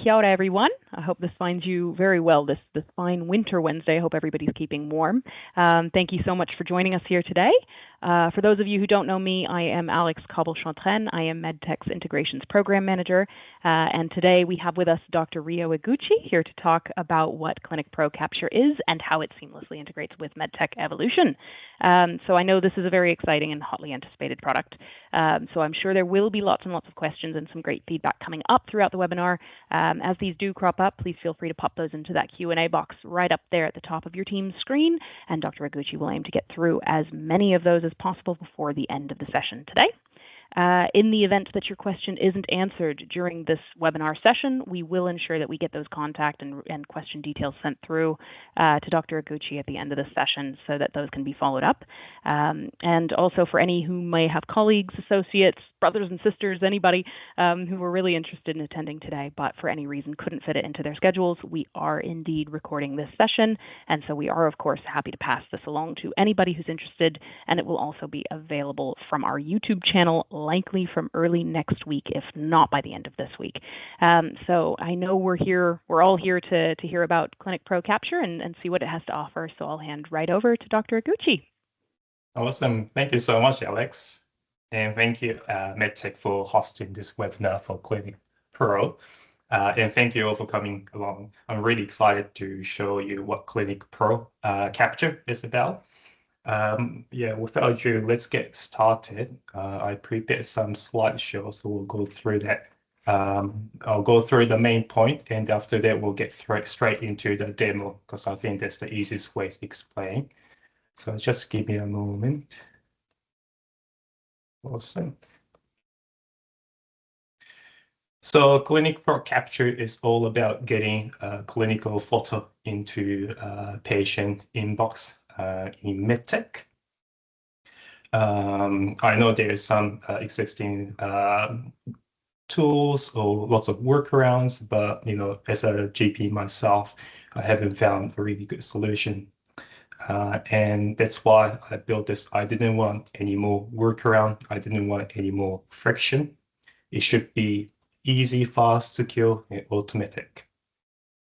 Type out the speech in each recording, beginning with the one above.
Kia ora, everyone. I hope this finds you very well this fine winter Wednesday. I hope everybody's keeping warm. Thank you so much for joining us here today. For those of you who don't know me, I am Alex Cobble-Chantren. I am Medtech's Integrations Program Manager. And today we have with us Dr. Ryo Eguchi here to talk about what ClinicPro Capture is and how it seamlessly integrates with Medtech Evolution. So I know this is a very exciting and hotly anticipated product. So I'm sure there will be lots and lots of questions and some great feedback coming up throughout the webinar. As these do crop up, please feel free to pop those into that Q&A box right up there at the top of your team's screen, and Dr. Eguchi will aim to get through as many of those as possible before the end of the session today. In the event that your question isn't answered during this webinar session, we will ensure that we get those contact and question details sent through to Dr. Eguchi at the end of the session so that those can be followed up. And also for any who may have colleagues, associates, brothers and sisters, anybody who were really interested in attending today, but for any reason couldn't fit it into their schedules, we are indeed recording this session. And so we are, of course, happy to pass this along to anybody who's interested, and it will also be available from our YouTube channel likely from early next week, if not by the end of this week. So I know we're all here to hear about ClinicPro Capture and see what it has to offer. So I'll hand right over to Dr. Eguchi. Awesome. Thank you so much, Alex. And thank you, Medtech, for hosting this webinar for ClinicPro. And thank you all for coming along. I'm really excited to show you what ClinicPro Capture is about. Without ado, let's get started. I prepared some slideshows, so we'll go through that. I'll go through the main point, and after that, we'll get straight into the demo, because I think that's the easiest way to explain. So just give me a moment. Awesome. So ClinicPro Capture is all about getting a clinical photo into patient inbox in Medtech. I know there is some existing tools or lots of workarounds, but as a GP myself, I haven't found a really good solution. And that's why I built this. I didn't want any more workaround. I didn't want any more friction. It should be easy, fast, secure, and automatic.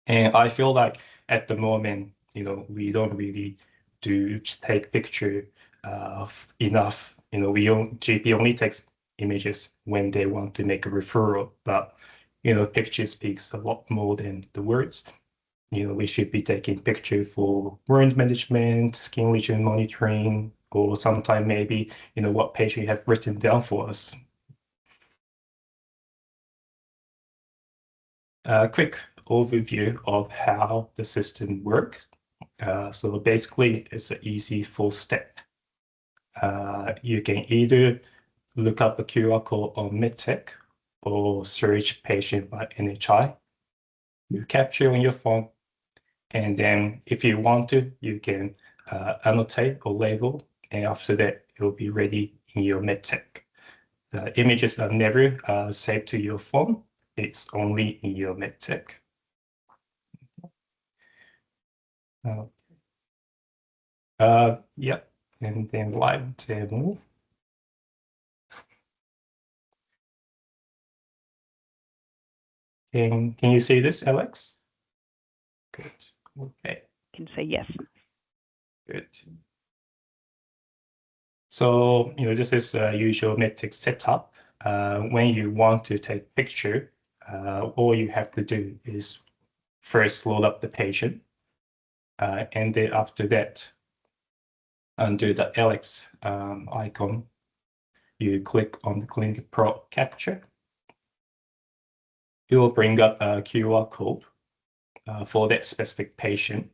And I feel like at the moment, we don't really take picture enough. GP only takes images when they want to make a referral, but picture speaks a lot more than the words. We should be taking picture for wound management, skin lesion monitoring, or sometime maybe what patient you have written down for us. A quick overview of how the system works. So basically, it's an easy 4-step. You can either look up a QR code on Medtech or search patient by NHI. You capture on your phone, and then if you want to, you can annotate or label, and after that, it will be ready in your Medtech. The images are never saved to your phone. It's only in your Medtech. Yep, and then live demo. Can you see this, Alex? Good. Okay. Can say yes. Good. So this is the usual Medtech setup. When you want to take picture, all you have to do is first load up the patient, and then after that, under the Alex icon, you click on the ClinicPro Capture. It will bring up a QR code for that specific patient.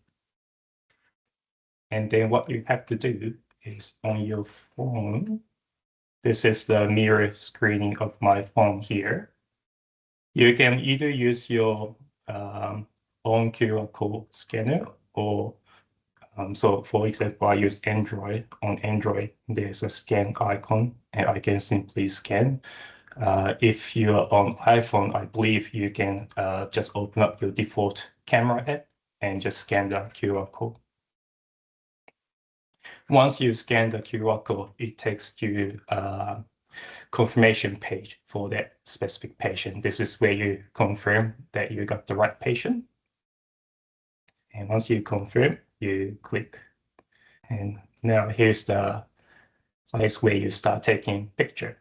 And then what you have to do is on your phone, this is the mirror screening of my phone here. You can either use your own QR code scanner, or so for example, I use Android. On Android, there's a scan icon, and I can simply scan. If you're on iPhone, I believe you can just open up your default camera app and just scan the QR code. Once you scan the QR code, it takes you confirmation page for that specific patient. This is where you confirm that you got the right patient. And once you confirm, you click. And now here's the place where you start taking picture.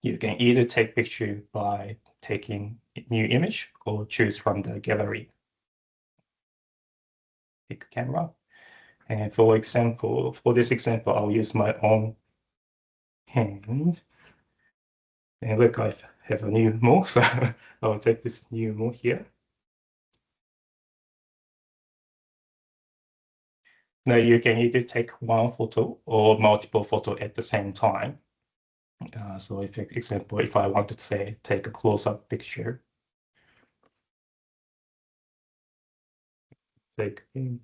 You can either take picture by taking new image or choose from the gallery. Pick camera. And for example, for this example, I'll use my own hand. And look, I have a new mole, so I'll take this new mole here. Now you can either take one photo or multiple photos at the same time. So if, for example, if I want to say, take a close-up picture, take the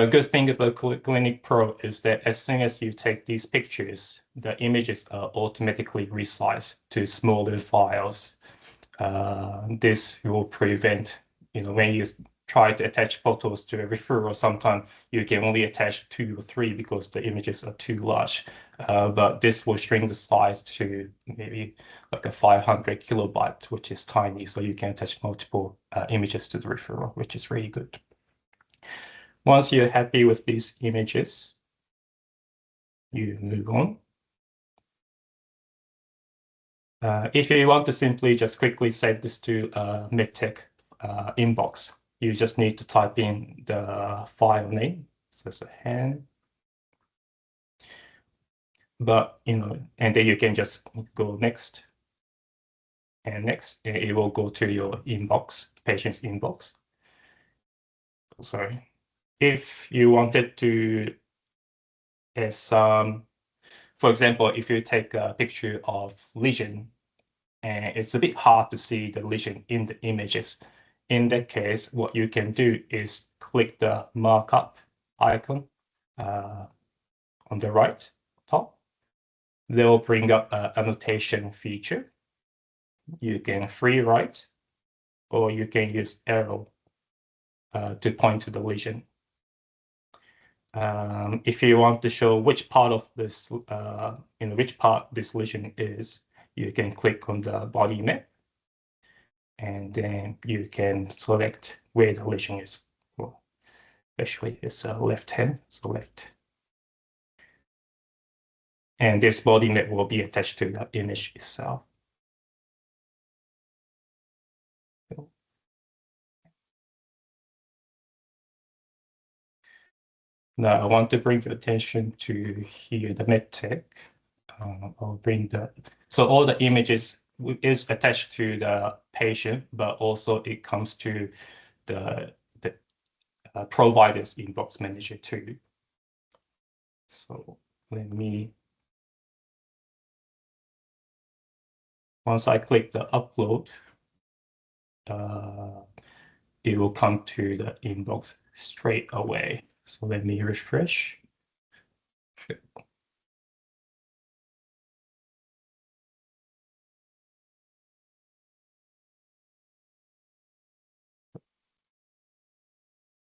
good thing about ClinicPro is that as soon as you take these pictures, the images are automatically resized to smaller files. This will prevent, when you try to attach photos to a referral, sometimes you can only attach 2 or 3 because the images are too large. But this will shrink the size to maybe like a 500 kilobyte, which is tiny. So you can attach multiple images to the referral, which is really good. Once you're happy with these images, you move on. If you want to simply just quickly save this to Medtech inbox, you just need to type in the file name. So it's a hand. But, and then you can just go next and next, and it will go to your inbox, patient's inbox. Sorry. If you wanted to, for example, if you take a picture of lesion, and it's a bit hard to see the lesion in the images. In that case, what you can do is click the markup icon on the right top. They'll bring up an annotation feature. You can free write, or you can use arrow to point to the lesion. If you want to show which part of this, which part this lesion is, you can click on the body map, and then you can select where the lesion is. Well, actually, it's left hand, so left. And this body map will be attached to the image itself. Now I want to bring your attention to here, the medtech. I'll bring so all the images is attached to the patient, but also it comes to the provider's inbox manager too. So once I click the upload, it will come to the inbox straight away. So let me refresh.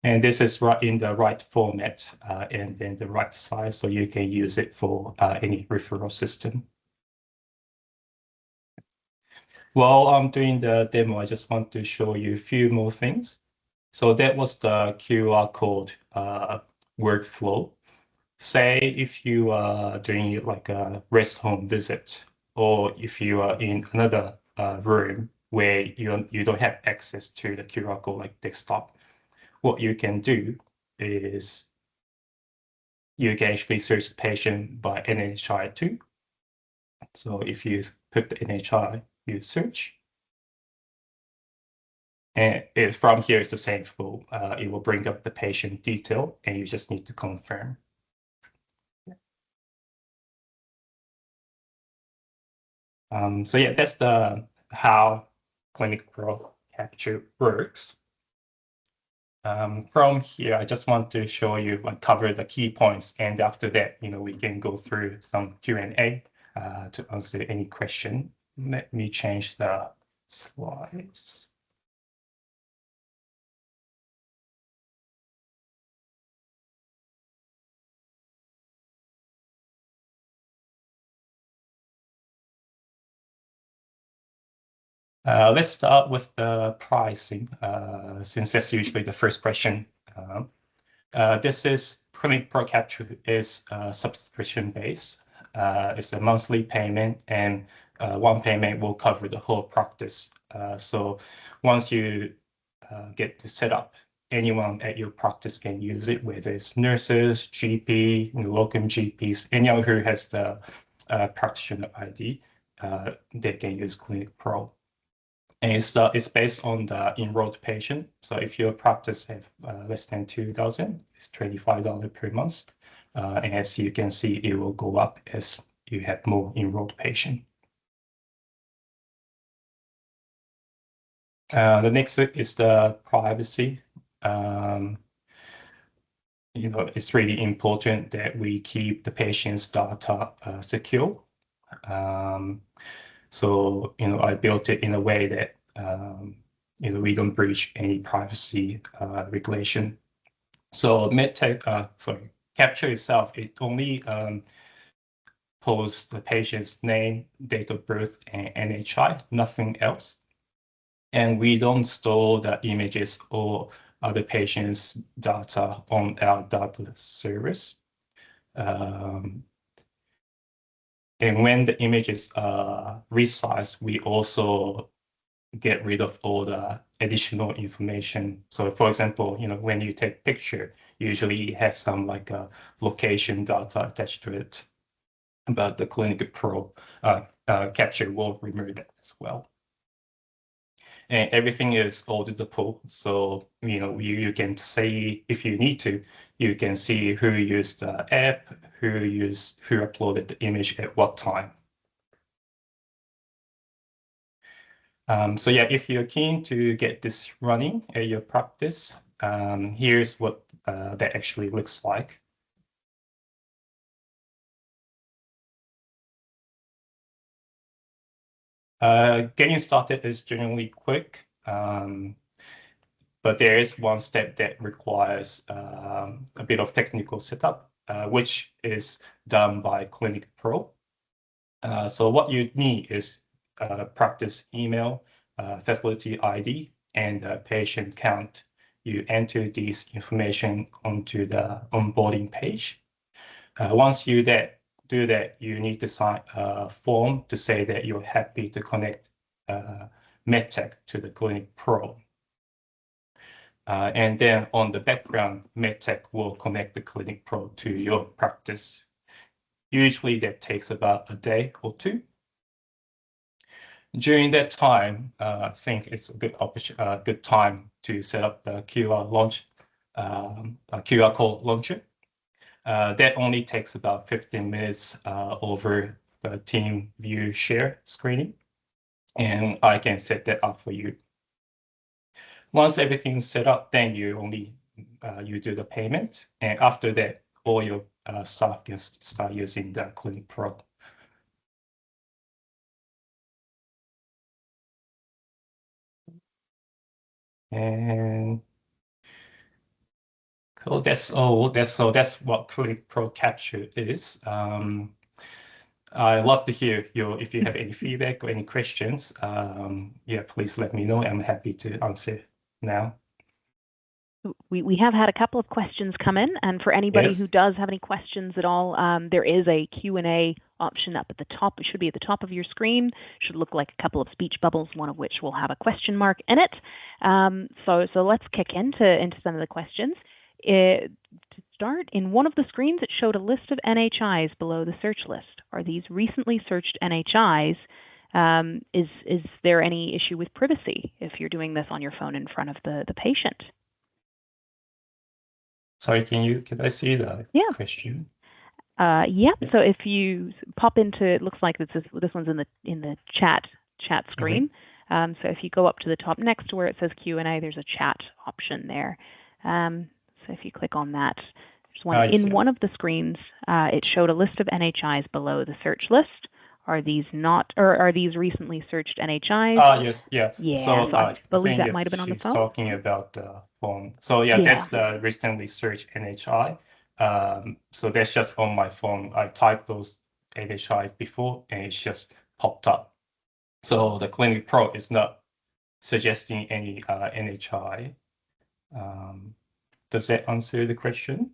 And this is right in the right format and then the right size, so you can use it for any referral system. While I'm doing the demo, I just want to show you a few more things. So that was the QR code workflow. Say if you are doing like a rest home visit, or if you are in another room where you don't have access to the QR code like desktop, what you can do is you can actually search the patient by NHI too. So if you put the NHI, you search. And from here, it's the same flow. It will bring up the patient detail, and you just need to confirm. So yeah, that's how ClinicPro Capture works. From here, I just want to show you, cover the key points, and after that, we can go through some Q&A to answer any question. Let me change the slides. Let's start with the pricing, since that's usually the first question. This is ClinicPro Capture is subscription based. It's a monthly payment, and one payment will cover the whole practice. So once you get this set up, anyone at your practice can use it, whether it's nurses, GP, locum GPs, anyone who has the practitioner ID, they can use ClinicPro. And it's based on the enrolled patient. So if your practice have less than 2,000, it's $25 per month. And as you can see, it will go up as you have more enrolled patient. The next bit is the privacy. It's really important that we keep the patient's data secure. So, I built it in a way that, we don't breach any privacy regulation. So Capture itself, it only posts the patient's name, date of birth, and NHI, nothing else. And we don't store the images or other patients' data on our data service. And when the images are resized, we also get rid of all the additional information. So for example, when you take picture, usually it has some like a location data attached to it. But the ClinicPro Capture will remove that as well. And everything is auditable. So, you can say, if you need to, you can see who used the app, who uploaded the image at what time. So yeah, if you're keen to get this running at your practice, here's what that actually looks like. Getting started is generally quick, but there is one step that requires a bit of technical setup, which is done by ClinicPro. So what you need is practice email, facility ID, and patient count. You enter these information onto the onboarding page. Once you do that, you need to sign a form to say that you're happy to connect Medtech to the ClinicPro. And then on the background, Medtech will connect the ClinicPro to your practice. Usually that takes about a day or two. During that time, I think it's a good time to set up the QR code launcher. That only takes about 15 minutes over the team view share screening, and I can set that up for you. Once everything's set up, then you do the payment, and after that, all your staff can start using the ClinicPro. And cool, that's all. That's what ClinicPro Capture is. I'd love to hear if you have any feedback or any questions. Yeah, please let me know. I'm happy to answer now. We have had a couple of questions come in, and for anybody who does have any questions at all, there is a Q&A option up at the top. It should be at the top of your screen. It should look like a couple of speech bubbles, one of which will have a question mark in it. So let's kick into some of the questions. To start, in one of the screens, it showed a list of NHIs below the search list. Are these recently searched NHIs? Is there any issue with privacy if you're doing this on your phone in front of the patient? Sorry, can I see the question? Yeah. So if you pop into, it looks like this one's in the chat screen. So if you go up to the top next to where it says Q&A, there's a chat option there. So if you click on that, there's one in one of the screens. It showed a list of NHIs below the search list. Are these recently searched NHIs? Yes, yeah. Yeah. So I believe that might have been on the phone. She's talking about the phone. So yeah, that's the recently searched NHI. So that's just on my phone. I typed those NHI before, and it's just popped up. So the ClinicPro is not suggesting any NHI. Does that answer the question?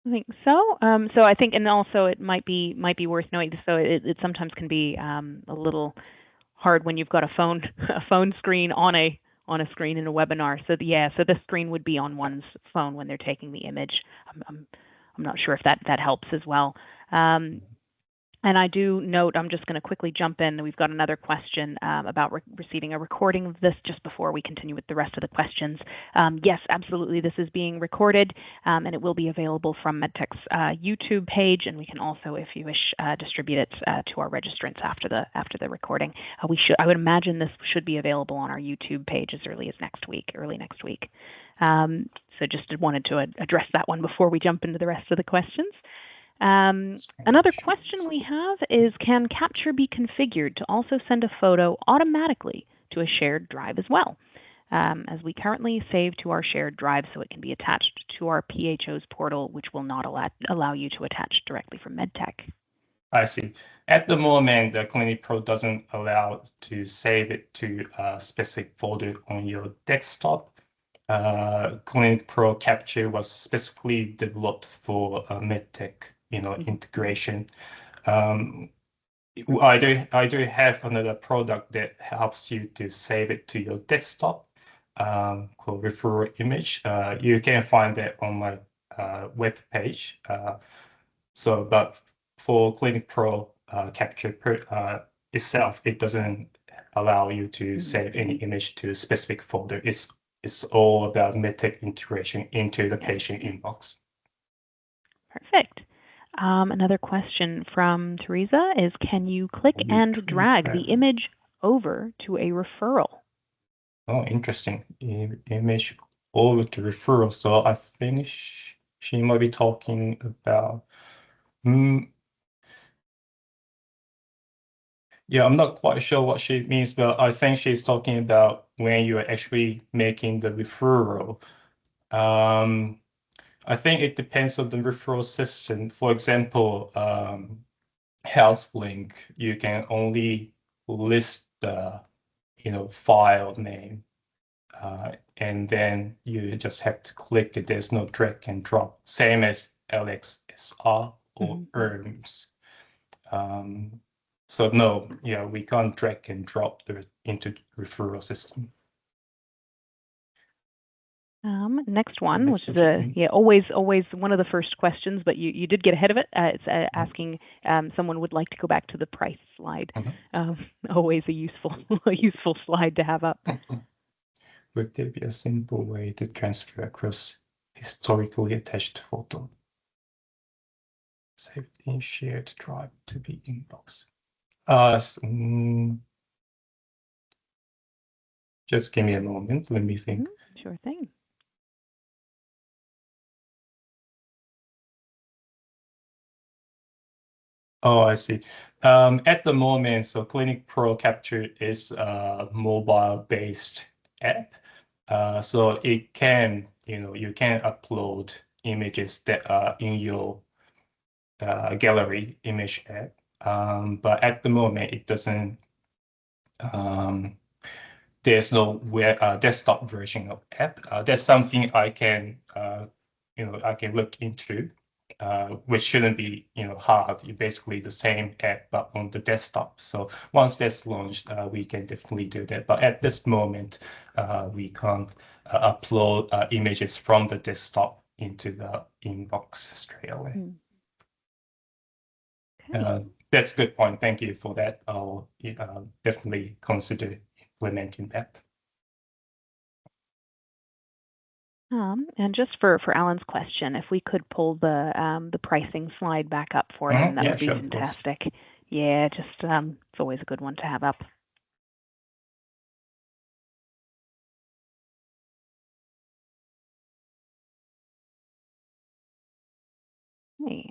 I think so. So I think, and also it might be worth knowing. So it sometimes can be a little hard when you've got a phone screen on a screen in a webinar. So so the screen would be on one's phone when they're taking the image. I'm not sure if that helps as well. And I do note, I'm just going to quickly jump in. We've got another question about receiving a recording of this just before we continue with the rest of the questions. Yes, absolutely. This is being recorded, and it will be available from Medtech's YouTube page, and we can also, if you wish, distribute it to our registrants after the recording. I would imagine this should be available on our YouTube page as early next week. So just wanted to address that one before we jump into the rest of the questions. Another question we have is, can Capture be configured to also send a photo automatically to a shared drive as well, as we currently save to our shared drive so it can be attached to our PHO's portal, which will not allow you to attach directly from Medtech? I see. At the moment, the ClinicPro doesn't allow to save it to a specific folder on your desktop. ClinicPro Capture was specifically developed for Medtech, integration. I do have another product that helps you to save it to your desktop, called referral image. You can find that on my web page. But for ClinicPro Capture itself, it doesn't allow you to save any image to a specific folder. It's all about Medtech integration into the patient inbox. Perfect. Another question from Teresa is, can you click and drag the image over to a referral? Oh, interesting. Image over to referral. So I think she might be talking about... Yeah, I'm not quite sure what she means, but I think she's talking about when you are actually making the referral. I think it depends on the referral system. For example, HealthLink, you can only list the file name, and then you just have to click it. There's no drag and drop, same as LXSR or ERMS. So no, we can't drag and drop into the referral system. Next one, which is always one of the first questions, but you did get ahead of it. It's asking, someone would like to go back to the price slide. Always a useful slide to have up. Would there be a simple way to transfer across historically attached photo? Saved in shared drive to be inbox. Just give me a moment. Let me think. Sure thing. Oh, I see. At the moment, so ClinicPro Capture is a mobile-based app. So it can, you can upload images that are in your gallery image app. But at the moment, it doesn't. There's no desktop version of app. That's something I can, I can look into. Which shouldn't be, hard. Basically the same app, but on the desktop. So once that's launched, we can definitely do that. But at this moment, we can't upload images from the desktop into the inbox straight away. Okay. That's a good point. Thank you for that. I'll definitely consider implementing that. And just for Alan's question, if we could pull the pricing slide back up for him, that would be fantastic. Yeah, just it's always a good one to have up. Okay.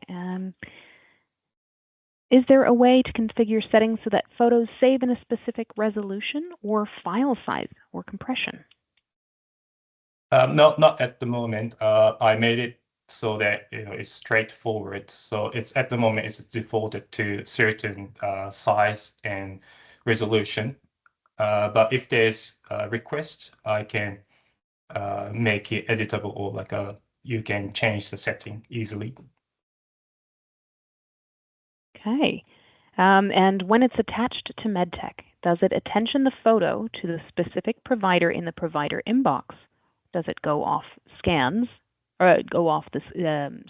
Is there a way to configure settings so that photos save in a specific resolution or file size or compression? No, not at the moment. I made it so that it's straightforward. So it's at the moment it's defaulted to certain size and resolution. But if there's a request, I can make it editable, or like you can change the setting easily. Okay. And when it's attached to Medtech, does it attention the photo to the specific provider in the provider inbox? Does it go off scans, or go off scans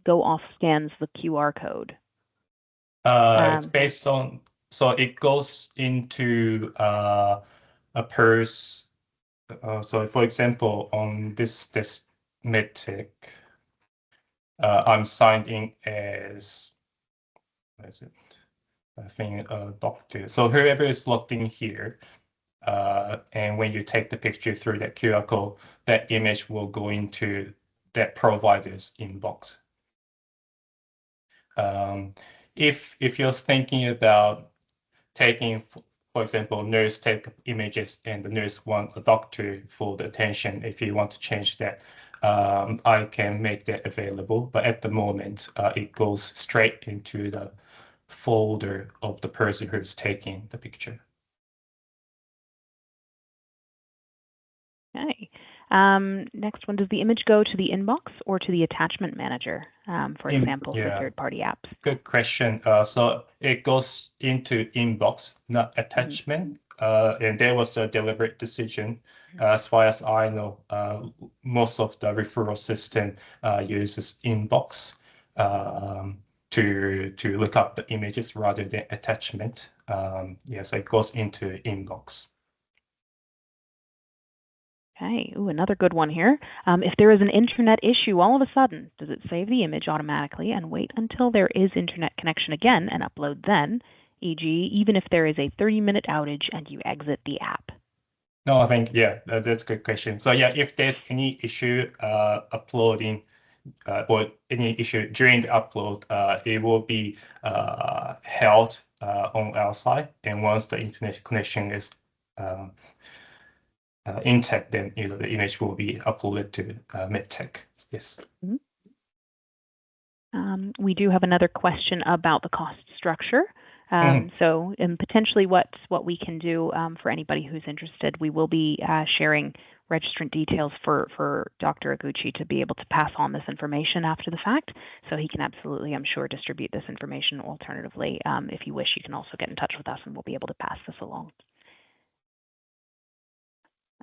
the QR code? It's based on, so it goes into a purse. So for example, on this Medtech, I'm signed in as, what is it? I think doctor. So whoever is logged in here, and when you take the picture through that QR code, that image will go into that provider's inbox. If you're thinking about taking, for example, nurse take images and the nurse want a doctor for the attention, if you want to change that, I can make that available. But at the moment, it goes straight into the folder of the person who's taking the picture. Okay. Next one, does the image go to the inbox or to the attachment manager, for example, for third-party apps? Good question. So it goes into inbox, not attachment. And there was a deliberate decision. As far as I know, most of the referral system uses inbox to look up the images rather than attachment. Yes, it goes into inbox. Okay, ooh, another good one here. If there is an internet issue all of a sudden, does it save the image automatically and wait until there is internet connection again and upload then, e.g., even if there is a 30-minute outage and you exit the app? No, I think, yeah, that's a good question. So yeah, if there's any issue uploading or any issue during the upload, it will be held on our side. And once the internet connection is intact, then the image will be uploaded to Medtech. Yes. Mm-hmm. We do have another question about the cost structure. So, and potentially what we can do for anybody who's interested, we will be sharing registrant details for Dr. Eguchi to be able to pass on this information after the fact. So he can absolutely, I'm sure, distribute this information. Alternatively, if you wish, you can also get in touch with us and we'll be able to pass this along.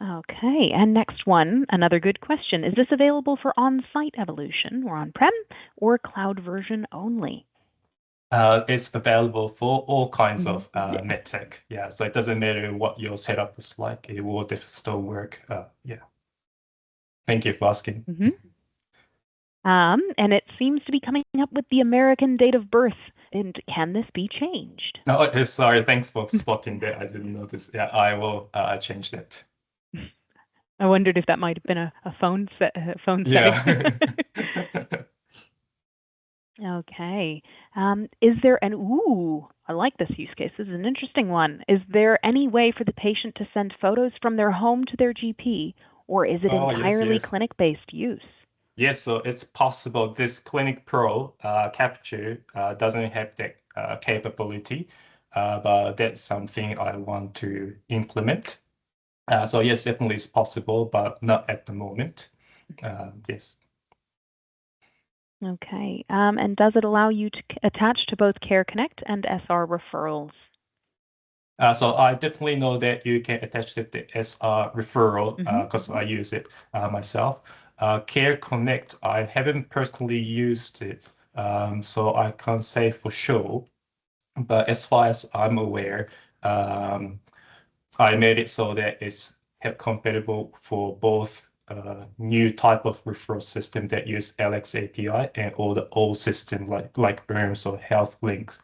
Okay, and next one, another good question. Is this available for on-site evolution or on-prem or cloud version only? It's available for all kinds of medtech. Yeah, so it doesn't matter what your setup is like, it will still work. Yeah. Thank you for asking. And it seems to be coming up with the American date of birth. And can this be changed? Oh, sorry. Thanks for spotting that. I didn't notice. Yeah, I will change that. I wondered if that might have been a phone setting. Yeah. Okay. Is there I like this use case. This is an interesting one. Is there any way for the patient to send photos from their home to their GP, or is it entirely clinic-based use? Yes, so it's possible. This ClinicPro Capture doesn't have that capability, but that's something I want to implement. So yes, definitely it's possible, but not at the moment. Yes. Okay. And does it allow you to attach to both Care Connect and SR referrals? So I definitely know that you can attach it to SR referral because I use it myself. Care Connect, I haven't personally used it, so I can't say for sure. But as far as I'm aware, I made it so that it's compatible for both new type of referral system that use LX API and all the old system like ERMS or Health Links.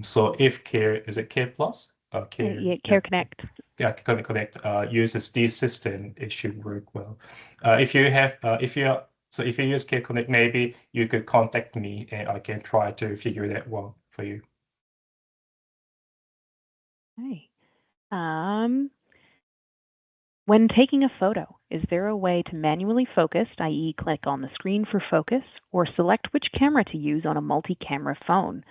So if Care, is it Care Plus? Care Connect. Yeah, Connect uses this system, it should work well. If you use Care Connect, maybe you could contact me and I can try to figure that one for you. Okay. When taking a photo, is there a way to manually focus, i.e. click on the screen for focus, or select which camera to use on a multi-camera phone?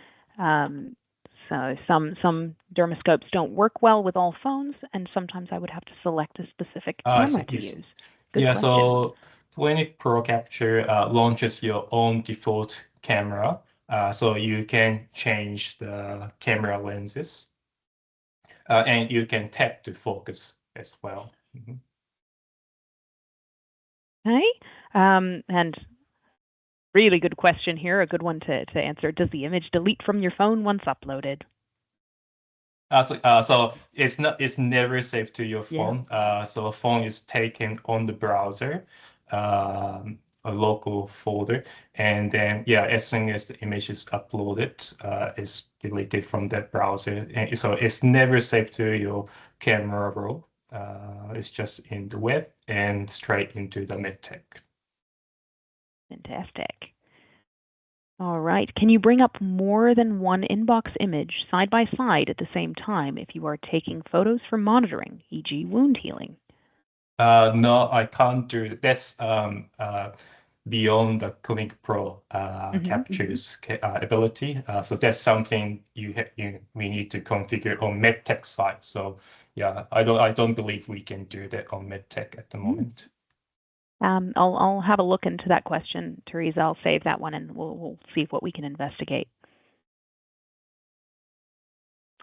So some dermoscopes don't work well with all phones, and sometimes I would have to select a specific I camera see. to Yes. use. Good Yeah. question. So ClinicPro Capture launches your own default camera, so you can change the camera lenses, and you can tap to focus as well. Okay. And really good question here, a good one to answer. Does the image delete from your phone once uploaded? So it's never saved to your Yeah. phone. So a phone is taken on the browser, a local folder, and then yeah, as soon as the image is uploaded, it's deleted from that browser. And so it's never saved to your camera roll. It's just in the web and straight into the Medtech. Fantastic. All right. Can you bring up more than one inbox image side by side at the same time if you are taking photos for monitoring, e.g. wound healing? No, I can't do it. That's beyond the ClinicPro Capture's ability. So that's something we need to configure on Medtech side. So yeah, I don't believe we can do that on Medtech at the moment. I'll have a look into that question, Teresa. I'll save that one, and we'll see what we can investigate.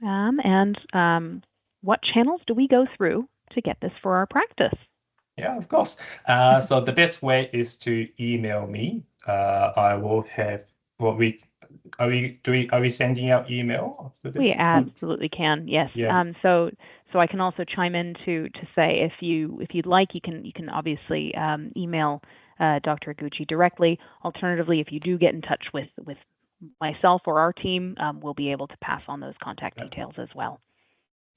What channels do we go through to get this for our practice? Yeah, of course. So the best way is to email me. I will have what we are we sending out email after this? We absolutely can. Yes. Yeah. So I can also chime in to say if you'd like, you can obviously email Dr. Eguchi directly. Alternatively, if you do get in touch with myself or our team, we'll be able to pass on those contact details as well.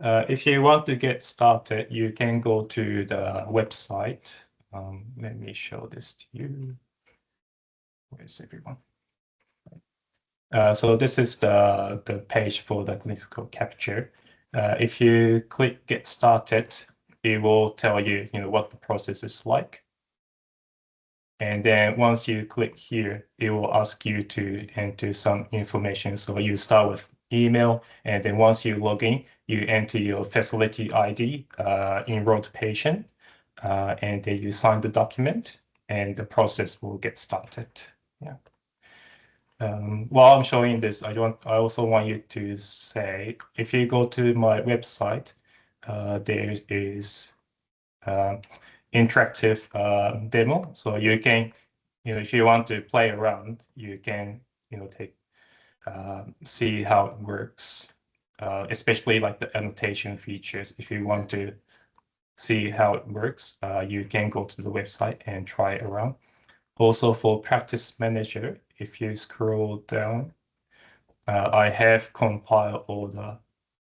If you want to get started, you can go to the website. Let me show this to you. Where's everyone? So this is the page for the clinical capture. If you click Get Started, it will tell you, what the process is like. And then once you click here, it will ask you to enter some information. So you start with email, and then once you log in, you enter your facility ID, enrolled patient, and then you sign the document, and the process will get started. Yeah. While I'm showing this, I also want you to say, if you go to my website, there is interactive demo. So you can, if you want to play around, you can, see how it works, especially like the annotation features. If you want to see how it works, you can go to the website and try it around. Also for Practice Manager, if you scroll down, I have compiled all the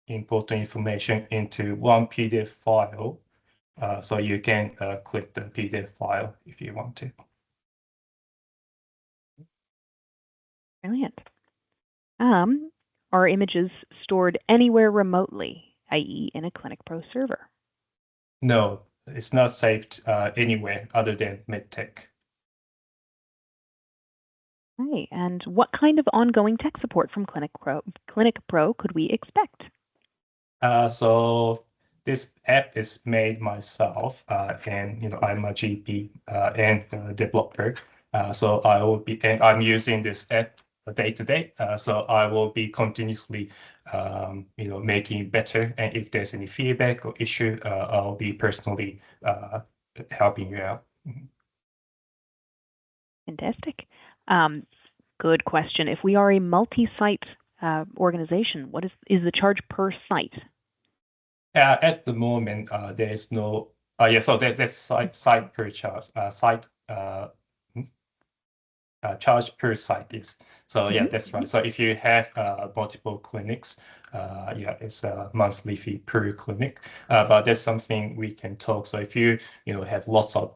important information into one PDF file. So you can click the PDF file if you want to. Brilliant. Are images stored anywhere remotely, i.e. in a ClinicPro server? No, it's not saved anywhere other than Medtech. Right. And what kind of ongoing tech support from ClinicPro could we expect? So this app is made myself, and I'm a GP and developer. So I'm using this app day to day. So I will be continuously, making it better. And if there's any feedback or issue, I'll be personally helping you out. Fantastic. Good question. If we are a multi-site organization, what is the charge per site? At the moment, there's no. So that's site per charge. Charge per site is. So yeah, that's right. So if you have multiple clinics, yeah, it's a monthly fee per clinic. But that's something we can talk. So if you have lots of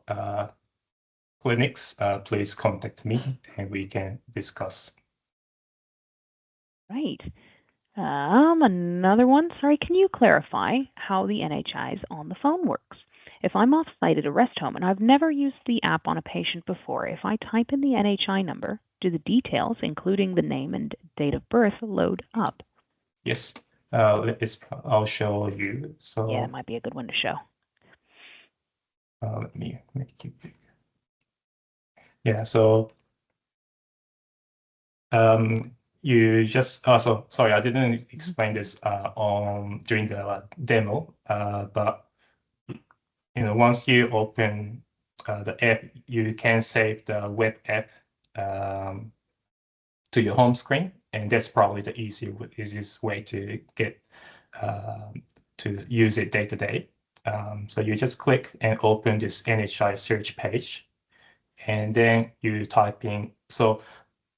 clinics, please contact me and we can discuss. Right. Another one. Sorry, can you clarify how the NHIs on the phone works? if I'm off-site at a rest home and I've never used the app on a patient before, if I type in the NHI number, do the details, including the name and date of birth, load up? Yes. I'll show you. So Yeah, it might be a good one to show. let me make it big. Yeah. So you just also sorry, I didn't explain this during the demo. But once you open the app, you can save the web app to your home screen, and that's probably the easiest way to get to use it day to day. So you just click and open this NHI search page, and then you type in. So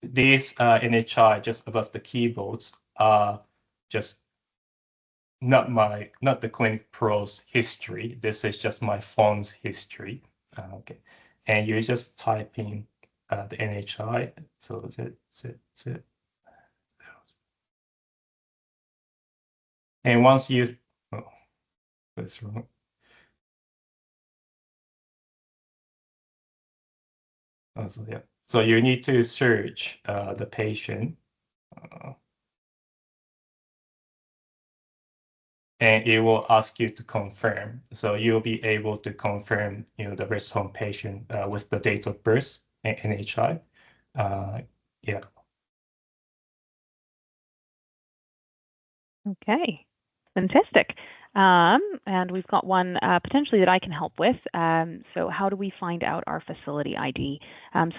these NHI just above the keyboards are just not the ClinicPro's history. This is just my phone's history. Okay, and you just type in the NHI. So that's it. And once you, oh, that's wrong. Oh, so yeah. So you need to search the patient, and it will ask you to confirm. So you'll be able to confirm, the rest home patient with the date of birth and NHI. Yeah. Okay, fantastic. And we've got one potentially that I can help with. So how do we find out our facility ID?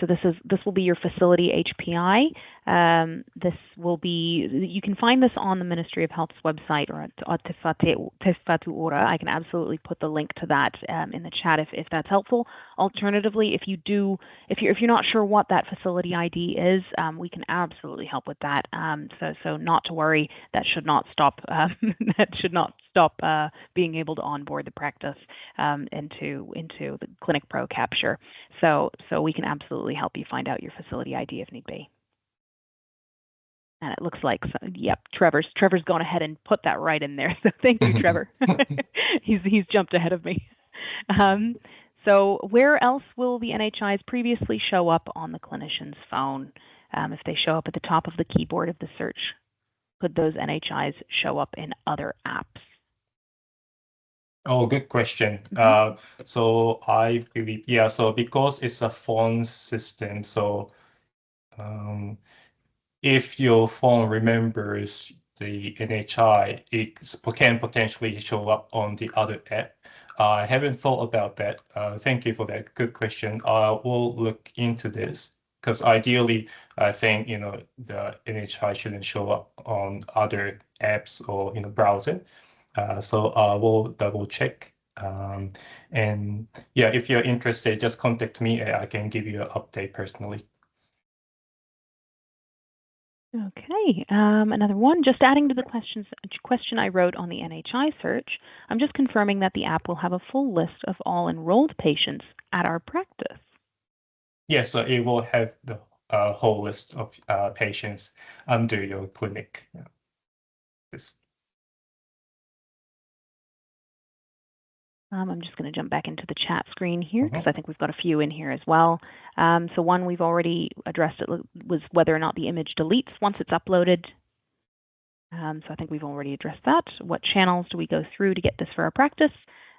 So this will be your facility HPI. This will be, you can find this on the Ministry of Health's website or at Tefatu Ora. I can absolutely put the link to that in the chat if that's helpful. Alternatively, if you're not sure what that facility ID is, we can absolutely help with that. So not to worry, that should not stop being able to onboard the practice into the ClinicPro Capture. So we can absolutely help you find out your facility ID if need be. And it looks like, yep, Trevor's gone ahead and put that right in there. So thank you, Trevor. He's jumped ahead of me. So where else will the NHIs previously show up on the clinician's phone? If they show up at the top of the keyboard of the search, could those NHIs show up in other apps? Oh, good question. So I believe, so because it's a phone system, so if your phone remembers the NHI, it can potentially show up on the other app. I haven't thought about that. Thank you for that. Good question. I will look into this because ideally, I think the NHI shouldn't show up on other apps or in the browser. So I will double check. And yeah, if you're interested, just contact me. I can give you an update personally. Okay, another one. Just adding to the question I wrote on the NHI search, I'm just confirming that the app will have a full list of all enrolled patients at our practice. Yes, so it will have the whole list of patients under your clinic. Yeah. I'm just going to jump back into the chat screen here because I think we've got a few in here as well. So one we've already addressed it was whether or not the image deletes once it's uploaded. So I think we've already addressed that. What channels do we go through to get this for our practice?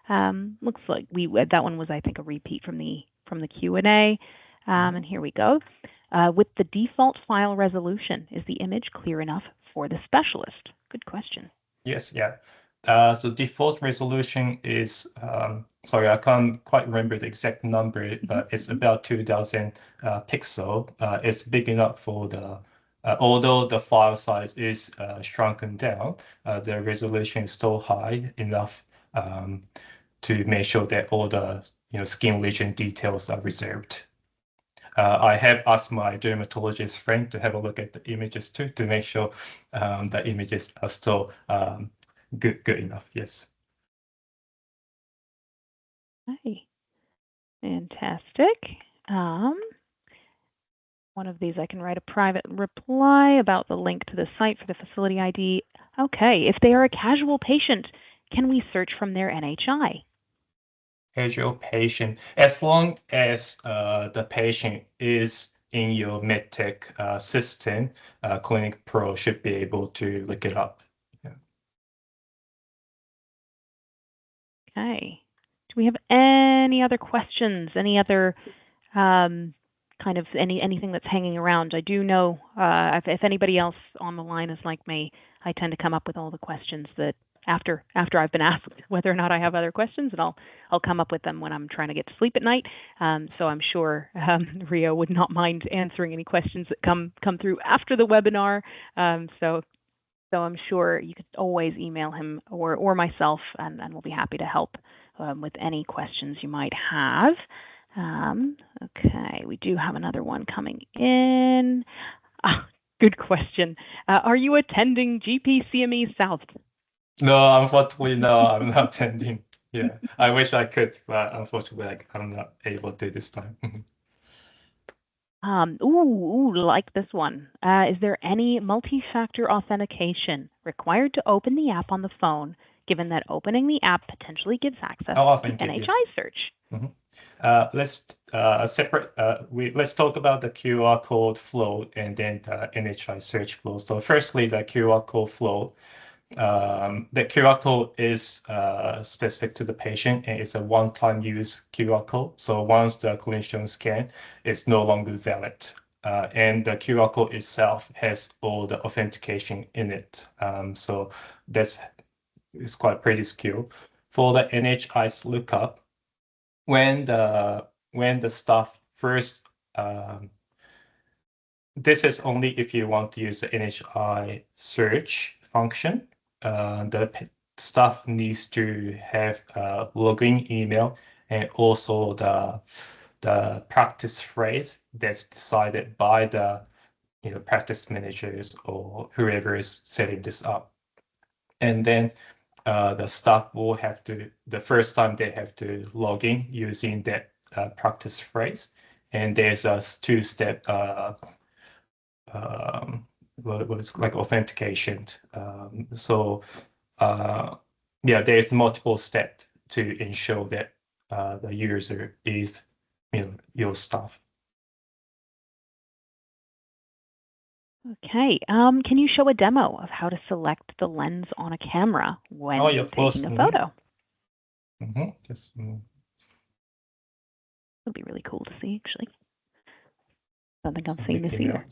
Looks like that one was, I think, a repeat from the Q&A. And here we go. With the default file resolution, is the image clear enough for the specialist? Good question. Yes, yeah. So default resolution is, sorry, I can't quite remember the exact number, but it's about 2000 pixel. It's big enough for although the file size is shrunken down, the resolution is still high enough to make sure that all the skin lesion details are reserved. I have asked my dermatologist friend to have a look at the images too to make sure the images are still good enough. Yes. Okay. Fantastic. One of these I can write a private reply about the link to the site for the facility ID. Okay. If they are a casual patient, can we search from their NHI? casual patient, as long as the patient is in your Medtech system, ClinicPro should be able to look it up. Yeah. Okay. Do we have any other questions? Any other kind of anything that's hanging around? I do know if anybody else on the line is like me, I tend to come up with all the questions that after I've been asked whether or not I have other questions, and I'll come up with them when I'm trying to get to sleep at night. So I'm sure Ryo would not mind answering any questions that come through after the webinar. So I'm sure you could always email him or myself, and we'll be happy to help with any questions you might have. Okay, we do have another one coming in. Good question. Are you attending GP CME South? No, unfortunately, no, I'm not attending. Yeah, I wish I could, but unfortunately, I'm not able to this time. Like this one. Is there any multi-factor authentication required to open the app on the phone, given that opening the app potentially gives access to NHI search? Let's talk about the QR code flow and then the NHI search flow. So firstly, the QR code flow. The QR code is specific to the patient, and it's a one-time use QR code. So once the clinician scan, it's no longer valid. And the QR code itself has all the authentication in it. So it's quite pretty secure. For the NHI's lookup, when the staff first, this is only if you want to use the NHI search function. The staff needs to have a login email and also the practice phrase that's decided by the practice managers or whoever is setting this up. And then the staff will have to, the first time they have to log in using that practice phrase. And there's a two-step what is like authentication. Yeah, there's multiple steps to ensure that the user is your staff. Okay. Can you show a demo of how to select the lens on a camera when taking a photo? Yes. It'll be really cool to see, actually. I don't think I've seen this either.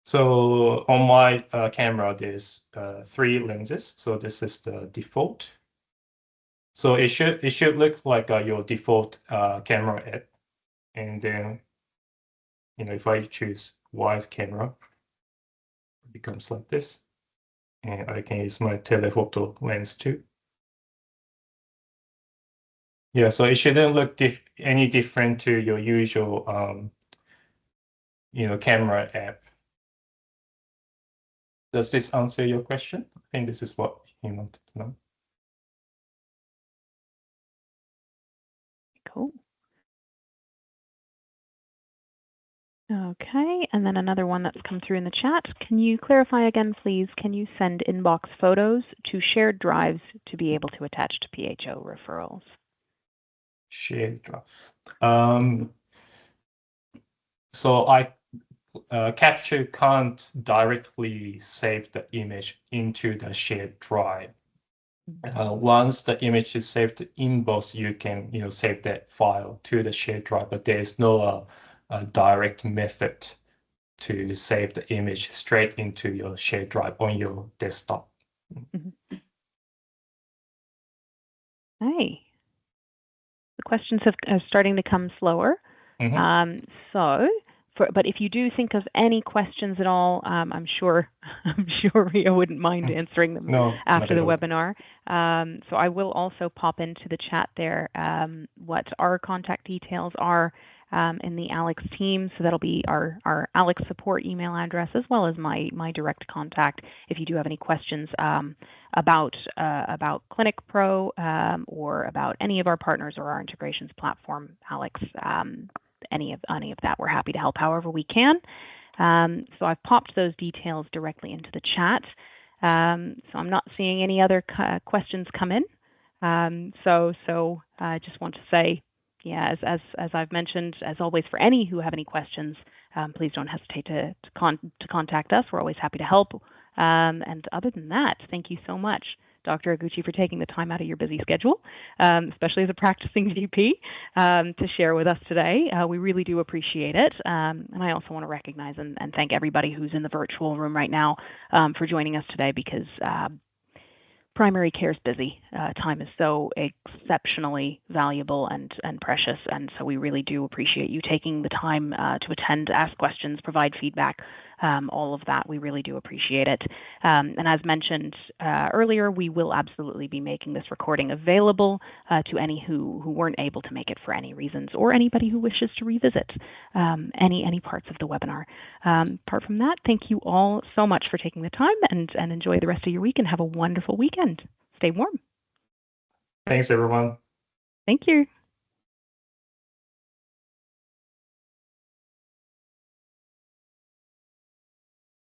So on my camera, there's 3 lenses. So this is the default. So it should look like your default camera app. And then, if I choose wide camera, it becomes like this. And I can use my telephoto lens too. Yeah, so it shouldn't look any different to your usual, camera app. Does this answer your question? I think this is what you wanted to know. Cool. Okay, and then another one that's come through in the chat. Can you clarify again, please? Can you send inbox photos to shared drives to be able to attach to PHO referrals? Shared drive. So Capture can't directly save the image into the shared drive. Once the image is saved in both, you can save that file to the shared drive, but there's no direct method to save the image straight into your shared drive on your desktop. Hey, the questions are starting to come slower. But if you do think of any questions at all, I'm sure Ryo wouldn't mind answering them after the webinar. So I will also pop into the chat there what our contact details are in the Alex team. So that'll be our Alex support email address as well as my direct contact. If you do have any questions about ClinicPro or about any of our partners or our integrations platform, Alex. Any of that, we're happy to help however we can. So I've popped those details directly into the chat. So I'm not seeing any other questions come in. So I just want to say, yeah, as I've mentioned, as always, for any who have any questions, please don't hesitate to contact us. We're always happy to help. And other than that, thank you so much, Dr. Eguchi, for taking the time out of your busy schedule, especially as a practicing GP, to share with us today. We really do appreciate it. And I also want to recognize and thank everybody who's in the virtual room right now for joining us today, because primary care is busy. Time is so exceptionally valuable and precious, and so we really do appreciate you taking the time to attend, ask questions, provide feedback, all of that. We really do appreciate it. And as mentioned earlier, we will absolutely be making this recording available to any who weren't able to make it for any reasons, or anybody who wishes to revisit any parts of the webinar. Apart from that, thank you all so much for taking the time, and enjoy the rest of your week, and have a wonderful weekend. Stay warm. Thanks, everyone. Thank you.